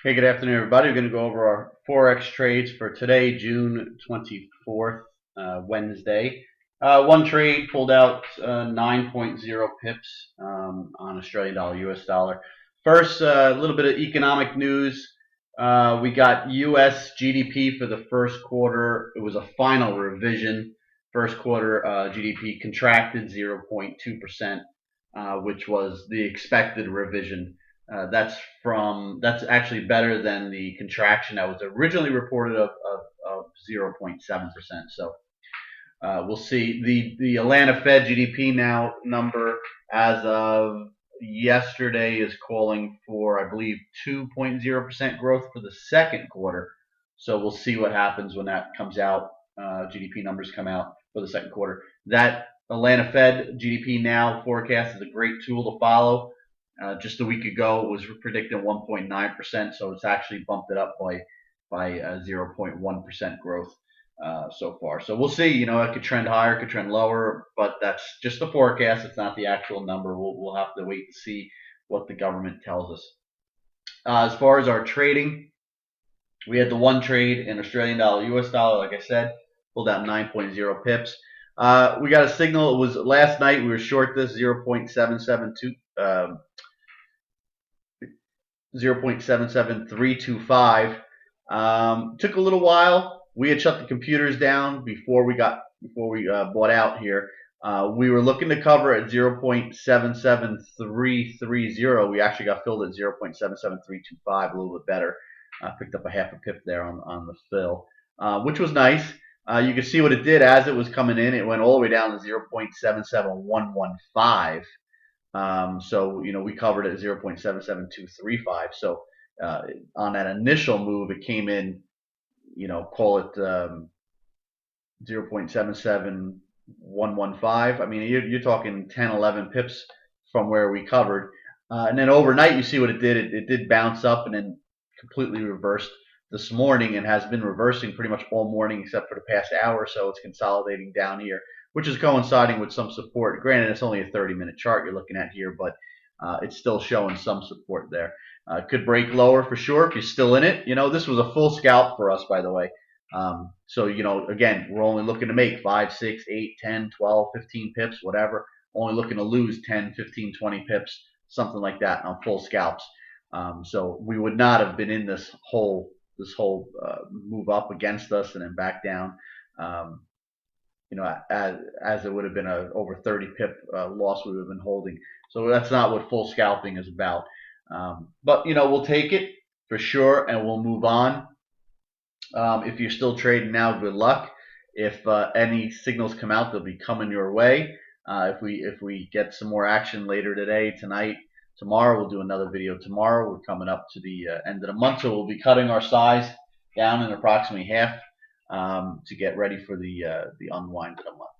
Hey, good afternoon, everybody. We're going to go over our Forex trades for today, June 24th, Wednesday. One trade pulled out 9.0 pips on Australian dollar, US dollar. First, a little bit of economic news. We got US GDP for the first quarter. It was a final revision. First quarter GDP contracted 0.2%, which was the expected revision. That's actually better than the contraction that was originally reported of 0.7%. So we'll see. The Atlanta Fed GDP now number as of yesterday is calling for, I believe, 2.0% growth for the second quarter. So we'll see what happens when that comes out. GDP numbers come out for the second quarter. That Atlanta Fed GDP now forecast is a great tool to follow. Just a week ago, it was predicting 1.9%, so it's actually bumped it up by 0.1% growth so far. So we'll see. It could trend higher, it could trend lower, but that's just the forecast. It's not the actual number. We'll have to wait and see what the government tells us. As far as our trading, we had the one trade in Australian dollar, US dollar. Like I said, pulled out 9.0 pips. We got a signal. It was last night. We were short this 0.772. 0.77325. Took a little while. We had shut the computers down before we bought out here. We were looking to cover at 0.77330. We actually got filled at 0.77325, a little bit better. Picked up a half a pip there on the fill, which was nice. You can see what it did as it was coming in. It went all the way down to 0.77115. So we covered it at 0.77235. So on that initial move, it came in, call it 0.77115. I mean, you're talking 10, 11 pips from where we covered. And then overnight, you see what it did. It did bounce up and then completely reversed this morning and has been reversing pretty much all morning except for the past hour or so. It's consolidating down here, which is coinciding with some support. Granted, it's only a 30-minute chart you're looking at here, but it's still showing some support there. Could break lower for sure if you're still in it. This was a full scalp for us, by the way. So, again, we're only looking to make 5, 6, 8, 10, 12, 15 pips, whatever. Only looking to lose 10, 15, 20 pips, something like that on full scalps. So we would not have been in this whole move up against us and then back down. As it would have been a over 30 pip loss we would have been holding. So that's not what full scalping is about. But we'll take it for sure and we'll move on. If you're still trading now, good luck. If any signals come out, they'll be coming your way. If we get some more action later today, tonight, tomorrow, we'll do another video tomorrow. We're coming up to the end of the month, so we'll be cutting our size down in approximately half to get ready for the unwind of the month.